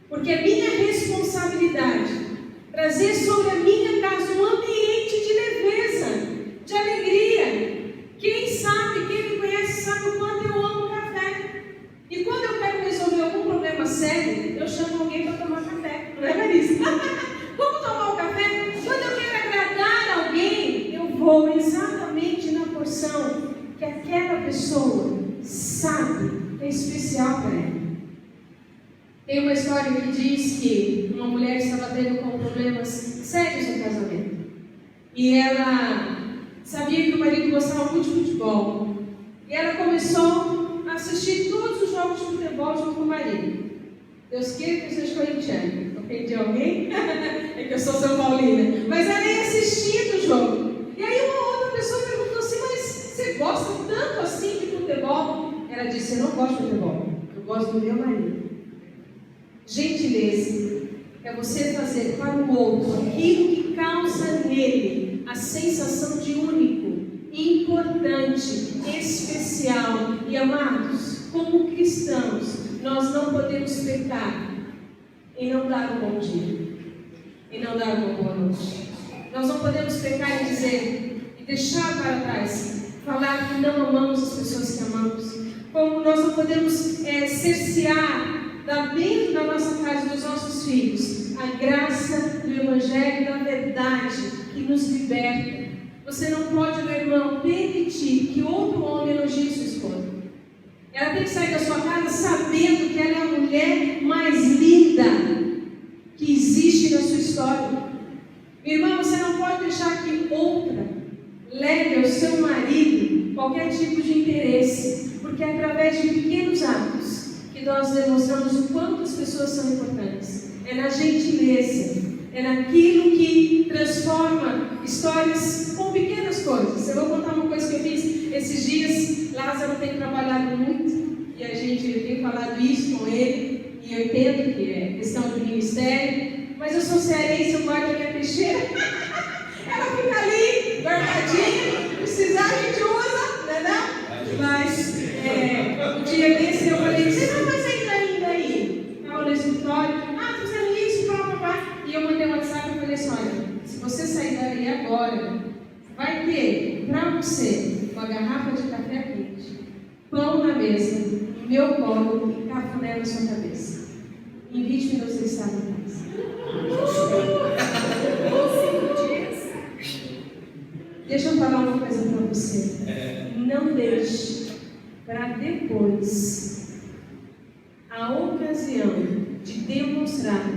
Porque é minha responsabilidade trazer sobre a minha casa um ambiente de leveza, de alegria. Quem sabe, quem me conhece, sabe o quanto eu amo café. E quando eu quero resolver algum problema sério, eu chamo alguém para tomar café. Não é, Marisa? Vamos tomar o café? Quando eu quero agradar alguém, eu vou exatamente na porção que aquela pessoa sabe que é especial para ela. Tem uma história que diz que uma mulher estava tendo com problemas sérios no casamento. E ela sabia que o marido gostava muito de futebol. E ela começou a assistir todos os jogos de futebol junto com o marido. Deus queira que eu seja corintiano. Ofendi alguém? É que eu sou São Paulina. Mas ela ia assistindo o jogo. E aí uma outra pessoa perguntou assim: mas você gosta tanto assim de futebol? Ela disse: eu não gosto de futebol. Eu gosto do meu marido. Gentileza é você fazer para o outro aquilo que causa nele a sensação de único, importante, especial. E amados, como cristãos, nós não podemos pecar em não dar um bom dia, em não dar uma boa noite. Nós não podemos pecar em dizer e deixar para trás, falar que não amamos as pessoas que amamos. Como nós não podemos cercear dentro da nossa casa e dos nossos filhos a graça do Evangelho da verdade que nos liberta. Você não pode, meu irmão, permitir que outro homem elogie sua esposa. Ela tem que sair da sua casa sabendo que ela é a mulher mais linda que existe na sua história. Meu irmão, você não pode deixar que outra leve ao seu marido qualquer tipo de interesse, porque é através de pequenos atos que nós demonstramos o quanto as pessoas são importantes. É na gentileza, é naquilo que transforma histórias com pequenas coisas. Eu vou contar uma coisa que eu fiz esses dias. Lázaro tem trabalhado muito e a gente tem falado isso com ele, e eu entendo que é questão de ministério, mas eu sou cearense, eu guardo a minha peixeira. Ela fica ali, guardadinha, precisar a gente usa, não é não? Mas um dia desse eu falei, você não vai sair ainda aí? Estava no escritório, estou fazendo isso, blá. E eu mandei um WhatsApp e falei assim, olha, se você sair daí agora, vai ter para você uma garrafa de café quente, pão na mesa, no meu colo e cafuné na sua cabeça. Em 20 minutos ele estava em casa. Deixa eu falar uma coisa para você. Não deixe para depois a ocasião de demonstrar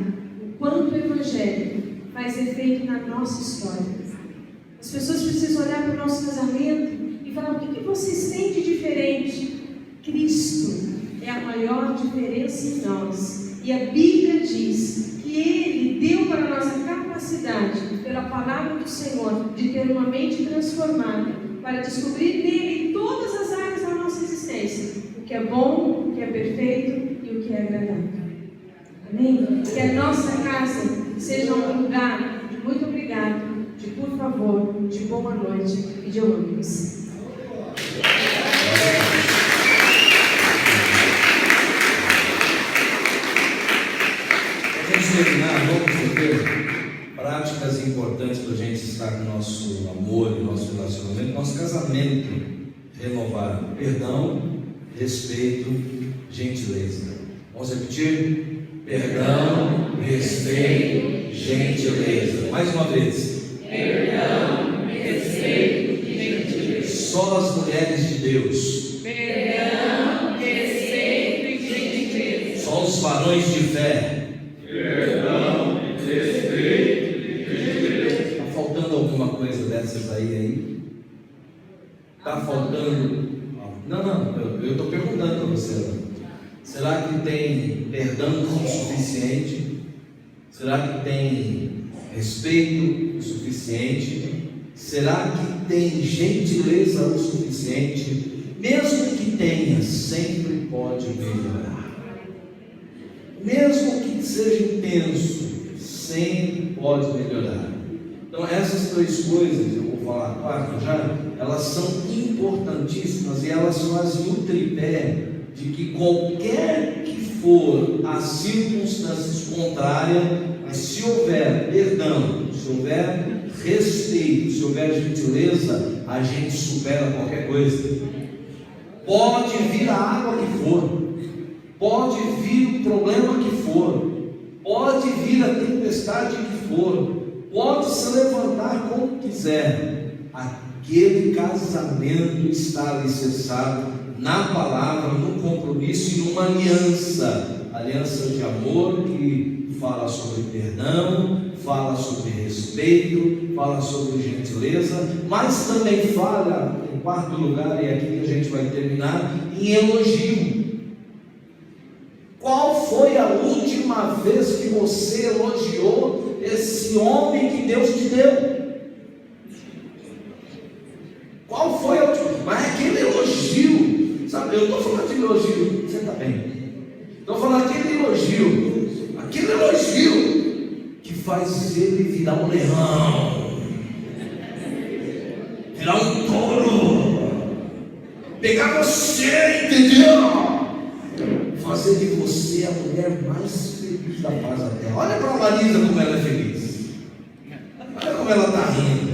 o quanto o Evangelho faz efeito na nossa história. As pessoas precisam olhar para o nosso casamento e falar: o que você sente diferente? Cristo é a maior diferença em nós. E a Bíblia diz que Ele deu para nós a capacidade, pela palavra do Senhor, de ter uma mente transformada, para descobrir nele todas as áreas da nossa existência, o que é bom, o que é perfeito e o que é agradável. Amém? Que a nossa casa seja um lugar de muito obrigado, de por favor, de boa noite e de eu amo você. Vamos terminar, vamos ter práticas importantes para a gente estar com o nosso amor, o nosso relacionamento, nosso casamento renovado. Perdão, respeito, gentileza. Vamos repetir? Perdão, respeito, gentileza. Mais uma vez. Perdão, respeito e gentileza. Só as mulheres de Deus. Perdão, respeito e gentileza. Só os varões de fé. Perdão, respeito e gentileza. Está faltando alguma coisa dessas aí? Está faltando? Não, eu estou perguntando a você. Será que tem perdão o suficiente? Será que tem respeito o suficiente? Será que tem gentileza o suficiente? Mesmo que tenha, sempre pode melhorar. Mesmo que seja intenso, sempre pode melhorar. Então essas três coisas, eu vou falar a quarta já, elas são importantíssimas e elas fazem o tripé de que qualquer que for as circunstâncias contrárias, mas se houver perdão, se houver respeito, se houver gentileza, a gente supera qualquer coisa. Pode vir a água que for, pode vir o problema que for, pode vir a tempestade que for, pode se levantar como quiser, aquele casamento está alicerçado na palavra, no compromisso e numa aliança de amor que fala sobre perdão, fala sobre respeito, fala sobre gentileza, mas também fala, em quarto lugar, e é aqui que a gente vai terminar, em elogio. Qual foi a última vez que você elogiou esse homem que Deus te deu? Qual foi a última? Mas aquele elogio, sabe? Eu estou falando de elogio, você está bem? Estou falando aquele elogio que faz ele virar um leão, virar um touro, pegar você, entendeu? Fazer de você a mulher mais feliz da paz da terra. Olha para a Marisa como ela é feliz. Olha como ela está rindo.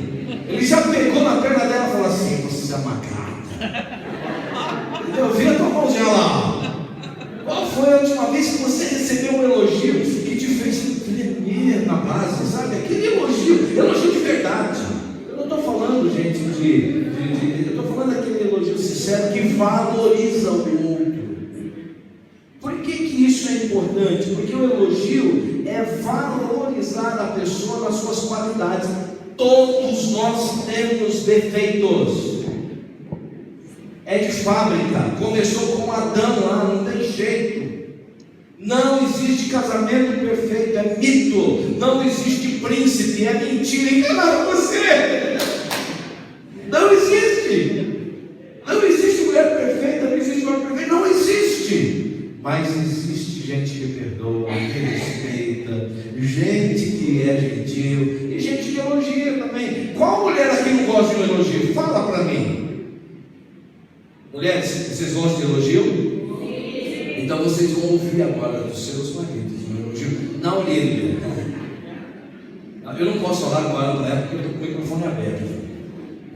Ele já pegou na perna dela e falou assim: você é uma gata. Eu vi a tua mãozinha lá. Qual foi a última vez que você recebeu um elogio que te fez tremer na base, sabe? Aquele elogio de verdade. Eu não estou falando, gente, eu estou falando daquele elogio sincero que valoriza o outro. Por que isso é importante? Porque o elogio é valorizar a pessoa nas suas qualidades. Todos nós temos defeitos. é de fábrica, começou com Adão lá, não tem jeito. Não existe casamento perfeito, é mito. Não existe príncipe, é mentira. Enganaram você. Não existe. Não existe mulher perfeita, não existe homem perfeito, não existe. Mas existe gente que perdoa, que respeita, gente que é gentil e gente que elogia também. Qual mulher aqui não gosta de um elogio? Fala para mim. Mulheres, vocês gostam de elogio? Então vocês vão ouvir agora dos seus maridos um elogio na orelha. Eu não posso falar com ela na época porque eu estou com o microfone aberto.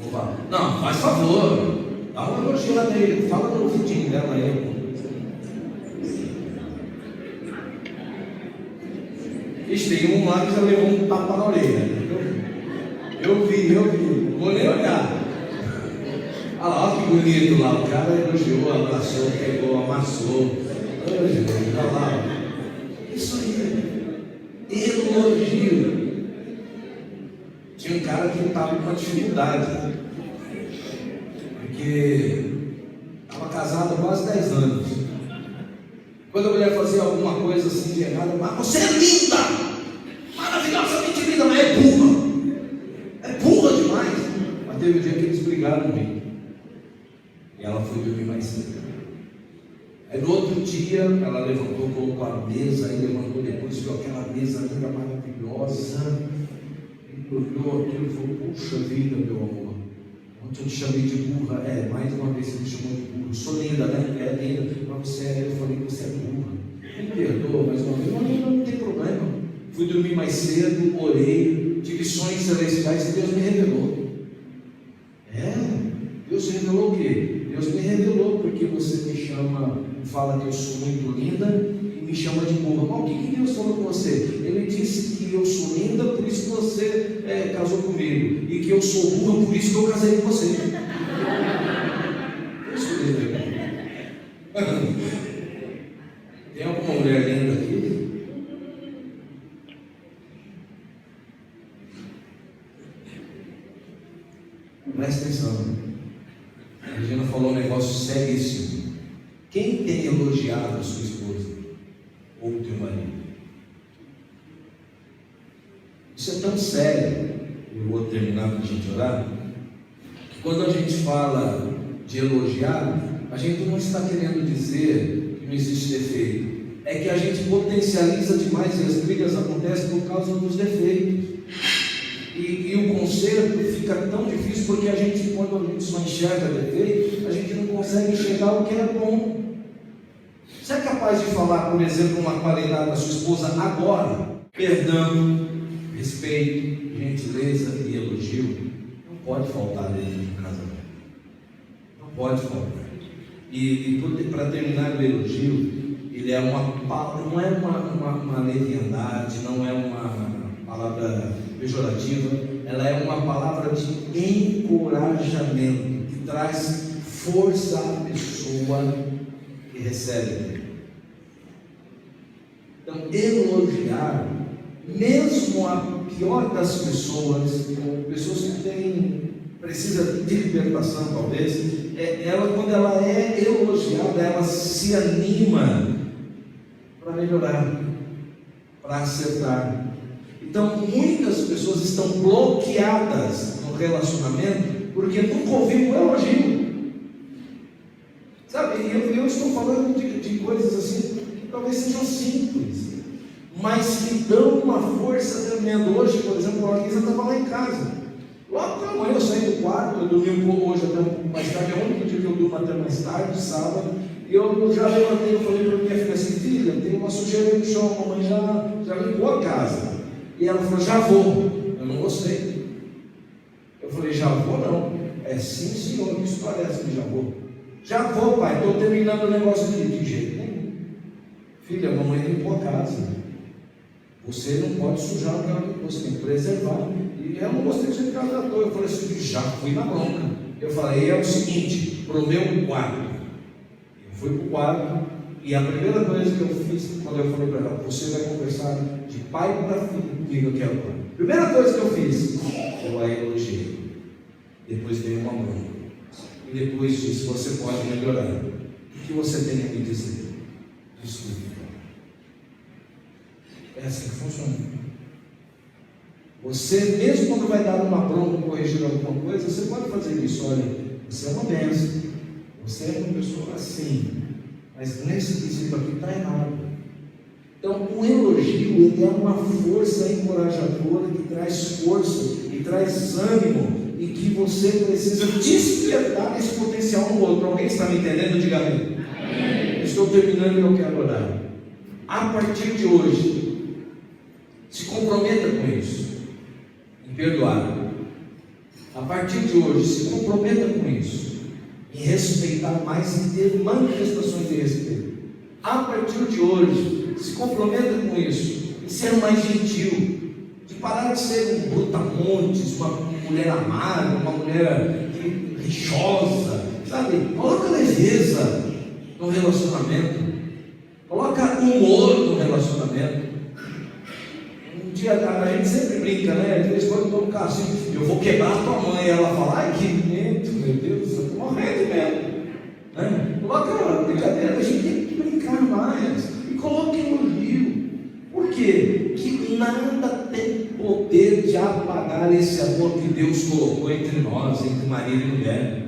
Vou falar. Não, faz favor. Dá um elogio lá nele. Fala no ouvidinho dela aí. Ixi, tem um lá que já levou um tapa na orelha. Eu vi. Vou nem olhar. Olha lá, olha que bonito lá. O cara elogiou, abraçou, pegou, amassou. Olha lá. Isso aí. Elogio. Tinha um cara que estava com uma dificuldade. Porque estava casado há quase 10 anos. Quando a mulher fazia alguma coisa assim de errado, mas você é linda! Maravilhosamente linda, mas é burra! É burra demais! Mas teve um dia que eles brigaram comigo. E ela foi dormir mais cedo. Aí no outro dia, ela levantou, colocou a mesa, aí levantou depois, viu aquela mesa linda, maravilhosa. E olhou aquilo e falou: puxa vida, meu amor. Ontem eu te chamei de burra. Mais uma vez você me chamou de burra. Eu sou linda, né? É linda. Mas eu falei que você é burra. Me perdoa mais uma vez. Não tem problema. Fui dormir mais cedo, orei, tive sonhos celestiais e Deus me revelou. Deus revelou o quê? Deus me revelou porque você me chama, fala que eu sou muito linda e me chama de burra. Mas o que Deus falou com você? Ele disse que eu sou linda, por isso que você casou comigo. E que eu sou burra, por isso que eu casei com você. Tem alguma mulher linda aqui? Presta atenção. A Regina falou um negócio seríssimo. Quem tem elogiado a sua esposa ou o teu marido? Isso é tão sério. Eu vou terminar para a gente orar. Que quando a gente fala de elogiar, a gente não está querendo dizer que não existe defeito. É que a gente potencializa demais e as brigas acontecem por causa dos defeitos. E o conserto fica tão difícil porque a gente, quando a gente só enxerga defeito, a gente não consegue enxergar o que é bom. Você é capaz de falar, por exemplo, uma qualidade da sua esposa agora? Perdão, respeito, gentileza e elogio. Não pode faltar dentro de um casamento. Não pode faltar. E para terminar o elogio, ele é não é uma leviandade, não é uma palavra pejorativa, ela é uma palavra de encorajamento, que traz força à pessoa que recebe. Então, elogiar, mesmo a pior das pessoas, pessoas que precisa de libertação talvez, ela, quando ela é elogiada, ela se anima para melhorar, para acertar. Então, muitas pessoas estão bloqueadas no relacionamento porque nunca ouviram um elogio. Sabe, eu estou falando de coisas assim que talvez sejam simples, mas que dão uma força tremenda. Hoje, por exemplo, a Lisa estava lá em casa. Logo pela manhã eu saí do quarto, eu dormi um pouco hoje até um pouco mais tarde, é o único dia que eu durmo até mais tarde, sábado. E eu já levantei e falei para minha filha assim: filha, tem uma sujeira no chão, a mamãe já limpou a casa. E ela falou: já vou. Eu não gostei. Eu falei: já vou não. Sim senhor, isso parece que já vou. Já vou, pai, estou terminando o negócio aqui. De jeito nenhum. Filha, a mamãe limpou a casa. Você não pode sujar o que ela limpou, você tem que preservar. E eu não gostei do jeito que ela tratou. Eu falei assim: já fui na bronca. Eu falei: é o seguinte, pro meu quarto. Eu fui para o quarto. E a primeira coisa que eu fiz, quando eu falei para ela: você vai conversar de pai para filho comigo aqui agora. Primeira coisa que eu fiz, eu a elogiei. Depois veio uma bronca. e depois disso você pode melhorar. O que você tem a me dizer? Desculpe. É assim que funciona. Você, mesmo quando vai dar uma bronca, corrigir alguma coisa, você pode fazer isso. Olha, você é uma bênção, você é uma pessoa assim, mas nesse quesito aqui está errado. Então, o elogio, ele é uma força encorajadora que traz força e traz ânimo, e que você precisa despertar esse potencial no outro. Alguém está me entendendo? Diga amém. Estou terminando e eu quero orar. A partir de hoje, se comprometa com isso, em perdoar. A partir de hoje, se comprometa com isso, em respeitar mais e ter manifestações de respeito. A partir de hoje, se comprometa com isso, em ser mais gentil, de parar de ser um brutamontes, uma mulher amarga, uma mulher rixosa, sabe? Coloca leveza no relacionamento, coloca humor no relacionamento. Um dia a gente sempre brinca, né? De vez em quando eu estou no carro assim, eu vou quebrar tua mãe, e ela fala, ai que medo, meu Deus, eu estou morrendo de medo, né? Coloca brincadeira, a gente tem que brincar mais, e coloca elogio. Por quê? Que nada tem poder de apagar esse amor que Deus colocou entre nós, entre marido e mulher.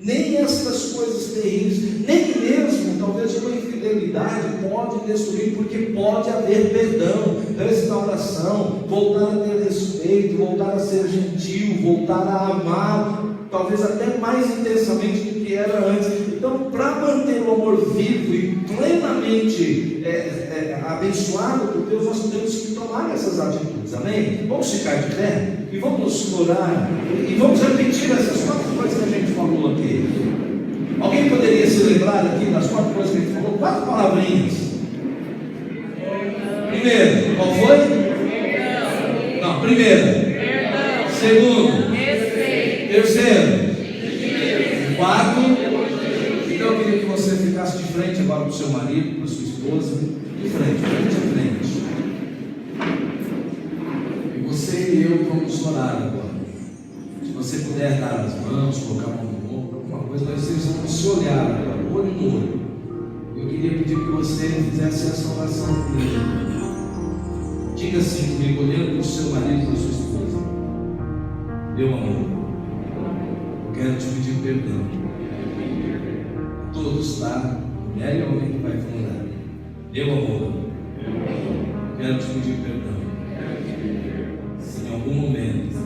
Nem essas coisas terríveis, nem mesmo talvez uma infidelidade pode destruir, porque pode haver perdão, restauração, voltar a ter respeito, voltar a ser gentil, voltar a amar, talvez até mais intensamente do que era antes. Então, para manter o amor vivo e plenamente abençoado por Deus, nós temos que tomar essas atitudes, amém? Vamos ficar de pé e vamos orar e vamos repetir essas 4 coisas que a gente falou aqui. Alguém poderia se lembrar aqui das 4 coisas que a gente falou? 4 palavrinhas. Primeiro, qual foi? Não, primeiro. Segundo. Terceiro. 4. Então eu queria que você ficasse de frente agora para o seu marido, para a sua esposa. De frente a frente. E você e eu vamos orar agora. Se você puder dar as mãos, colocar a mão no ombro, alguma coisa, mas vocês vão se olhar agora, olho no olho. Eu queria pedir que você fizesse essa oração comigo. Diga assim comigo, olhando para o seu marido e para a sua esposa. Meu amor, eu quero te pedir perdão. Todos, tá? Mulher e homem que vai falar. Meu amor, quero te pedir perdão. Se em algum momento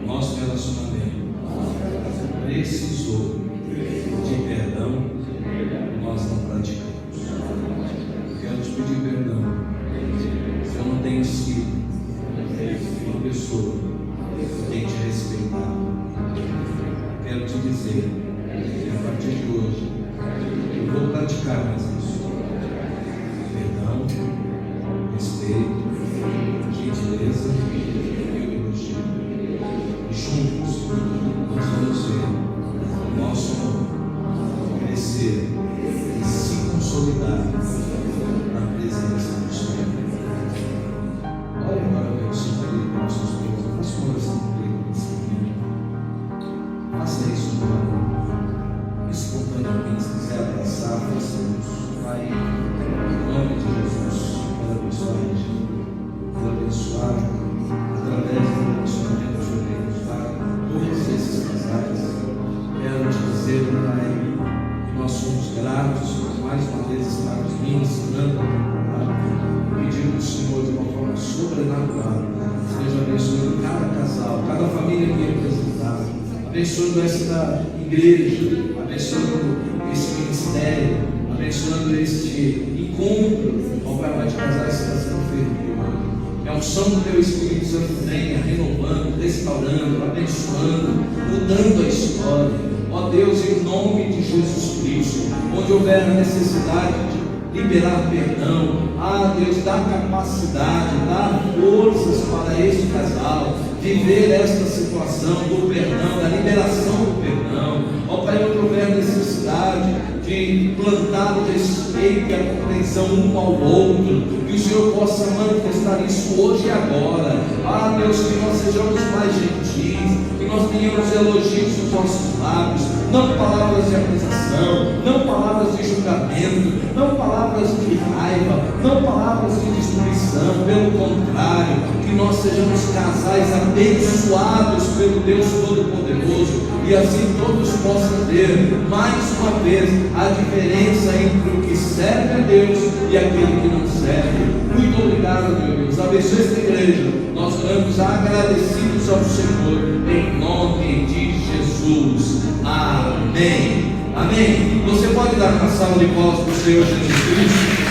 nosso relacionamento precisou de perdão, nós não praticamos. Quero te pedir perdão. Se eu não tenho sido uma pessoa que tem te respeitado, quero te dizer que a partir de hoje eu vou praticar mais isso. Perdão, respeito, gentileza e elogio. E juntos nós vamos ver o nosso amor crescer e se consolidar na presença do Senhor. Olha agora pelo seu marido, pela sua esposa, faça uma oração comigo nesse momento. Faça isso agora, espontaneamente. Se quiser abraçar, faça isso. Pai, em nome de Jesus, quero abençoar, através do relacionamento que o Senhor tem nos dado, todos esses casais. Quero te dizer, Pai, que nós somos gratos por mais uma vez estarmos me ensinando a palavra, pedindo ao Senhor de uma forma sobrenatural, esteja abençoando cada casal, cada família que é representada, abençoando esta igreja, abençoando esse ministério, abençoando este encontro ao Pai de casais que está sendo feito hoje. É a unção do Teu Espírito Santo venha renovando, restaurando, abençoando, mudando a história. Ó Deus, em nome de Jesus Cristo, onde houver a necessidade de liberar perdão, Deus, dá capacidade, dá forças para este casal viver esta situação do perdão, da liberação do perdão. Ó Pai, onde houver necessidade de plantar o respeito e a compreensão um ao outro, que o Senhor possa manifestar isso hoje e agora. Deus, que nós sejamos mais gentis, que nós tenhamos elogios nos nossos lábios, não palavras de acusação, não palavras de julgamento, não palavras de raiva, não palavras de destruição. Pelo contrário, que nós sejamos casais abençoados pelo Deus Todo-Poderoso, e assim todos possam ter, mais uma vez, a diferença entre o que serve a Deus e aquele que não serve. Muito obrigado, meu Deus. Abençoe esta igreja. Nós oramos agradecidos ao Senhor, em nome de Jesus. Amém. Amém. Você pode dar uma salva de palmas para o Senhor Jesus Cristo?